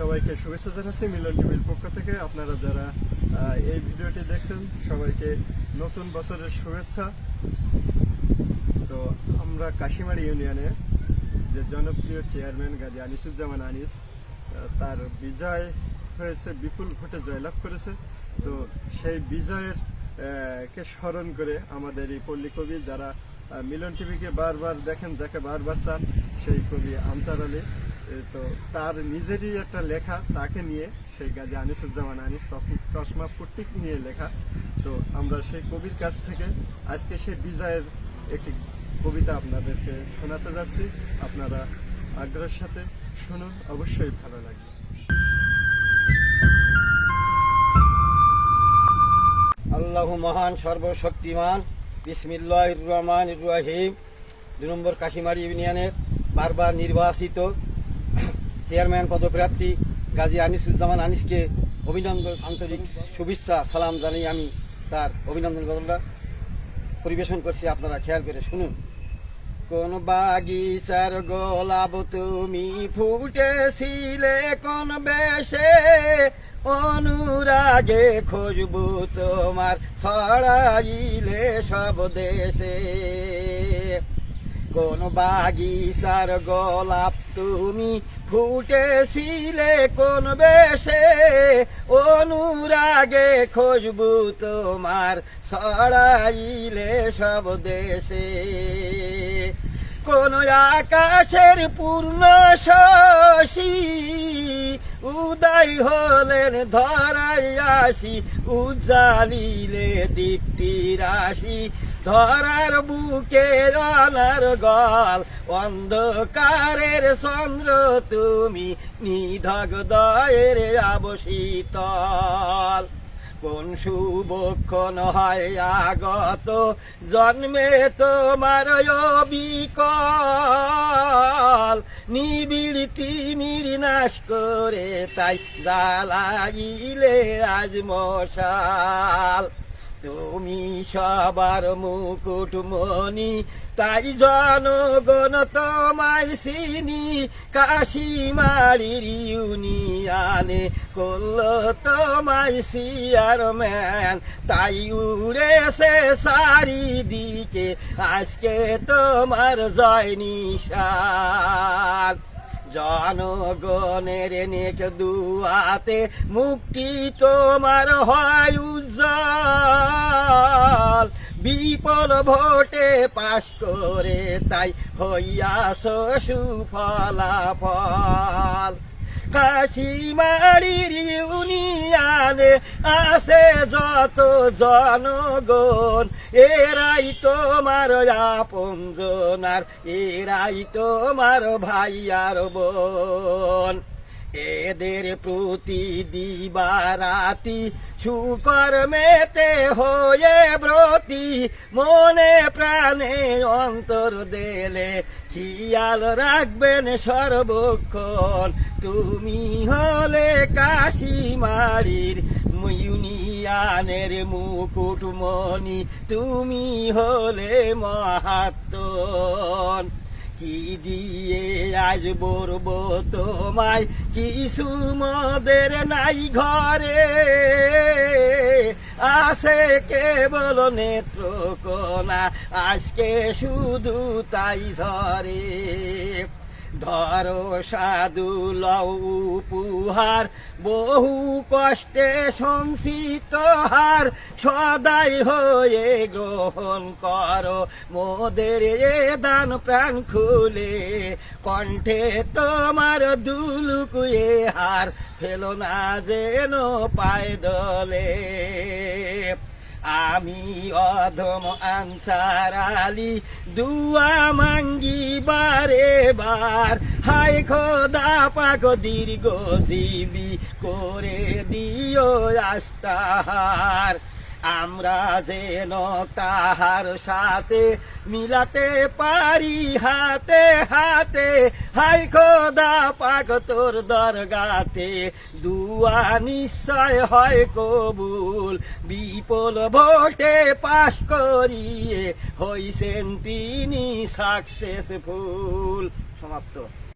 সবাইকে শুভেচ্ছা জানাচ্ছি মিলন টিভির পক্ষ থেকে। আপনারা যারা এই ভিডিওটি দেখছেন সবাইকে নতুন বছরের শুভেচ্ছা। তো আমরা কাশিমারি ইউনিয়নে যে জনপ্রিয় চেয়ারম্যান গাজী আনিসুজ্জামান আনিস, তার বিজয় হয়েছে, বিপুল ভোটে জয়লাভ করেছে। তো সেই বিজয়ের কে স্মরণ করে আমাদের এই পল্লী কবি, যারা মিলন টিভিকে বারবার দেখেন, যাকে বারবার চান, সেই কবি আনসার আলী, তো তার নিজেরই একটা লেখা, তাকে নিয়ে, সেই গাজী আনিসুজ্জামান আনিস চশমা প্রতীক নিয়ে লেখা। তো আমরা সেই কবির কাছ থেকে আজকে সেই বিজয়ের একটি কবিতা আপনাদেরকে শোনাতে যাচ্ছি। আপনারা আগ্রহের সাথে শুনুন, অবশ্যই ভালো লাগবে। আল্লাহু মহান, সর্বশক্তিমান। বিসমিল্লাহির রহমানির রহিম। ২ নম্বর কাশিমারি ইউনিয়নের বারবার নির্বাচিত চেয়ারম্যান পদপ্রার্থী গাজী আনিসুজ্জামান আনিসকে অভিনন্দন, আন্তরিক শুভেচ্ছা সালাম জানিয়ে আমি তার অভিনন্দন গজলটা পরিবেশন করছি। আপনারা খেয়াল করে শুনুন। কোন বাগিচার গোলাপ তুমি ফুটেছিলে কোন বেশে, অনুরাগে খুশবু তোমার ছড়াইলে সব দেশে। কোন বাগিচার গোলাপ তুমি ফুটেছিলে কোন বেশে, অনুরাগে খুশবু তোমার ছড়াইলে সব দেশে। কোন আকাশের পূর্ণ শশী উদয় হলেন ধরাই আসি, উজালিলে দীপ্তি রাশি। ধরার বুকে অনার গল, অন্ধকারের চন্দ্র তুমি নিধগ দয়ের আবশীতল। কোন শুভক্ষণ হয় আগত জন্মে তোমার অবিকল, নিবিড় তিমির নাশ করে তাই জ্বালাইলে আজ মশাল। তুমি সবার মুকুটমণি, তাই জনগণ তোমায় চিনি। কাশিমারির ইউনিয়নে করল তোমায় চেয়ারম্যান, তাই উড়েছে চারিদিকে আজকে তোমার জয় নিশান। জনগণের নেক দুয়াতে মুক্তি তোমার হয় উজ্জ্বল, বিপুল ভোটে পাশ করে তাই হইয়াছ সুফলাফল। কাশিমারির ইউনিয়নে আছে যত জনগণ, এরাই তোমার আপনজন, আর এরাই তোমার ভাই আর বোন। এদের প্রতি দিবারাতি সুকর্মেতে হয়ে ব্রতী, মনে প্রাণে অন্তর দেলে খেয়াল রাখবেন সর্বক্ষণ। তুমি হলে কাশিমারির ইউনিয়নের মুকুটমণি, তুমি হলে মহাত্মন। কি দিয়ে আজ বলবো তোমায়, কিছু মোদের নাই ঘরে, আছে কেবল নেত্রকোনা আজকে শুধু তাই ধরে। ধরো সাধু লও উপহার, বহু কষ্টে সঞ্চিত হার, সদাই হয়ে গ্রহণ করো মোদের এ দান প্রাণ খুলে। কণ্ঠে তোমার দুলুকুয়ে হার, ফেলো না যেন পায় দলে। আমি অধম আনসার আলী দুয়া মাঙ্গি বারে বার, হায় খোদা পাক দীর্ঘ জীবী করে দিও আস্তাহার। আমরা যেন তাহার সাথে মিলাতে পারি হাতে হাতে, হাই খোদা পাক তোর দরগাতে দুয়া নিশ্চয় হয় কবুল। বিপুল ভোটে পাশ করিয়ে হইছেন তিনি সাকসেসফুল। সমাপ্ত।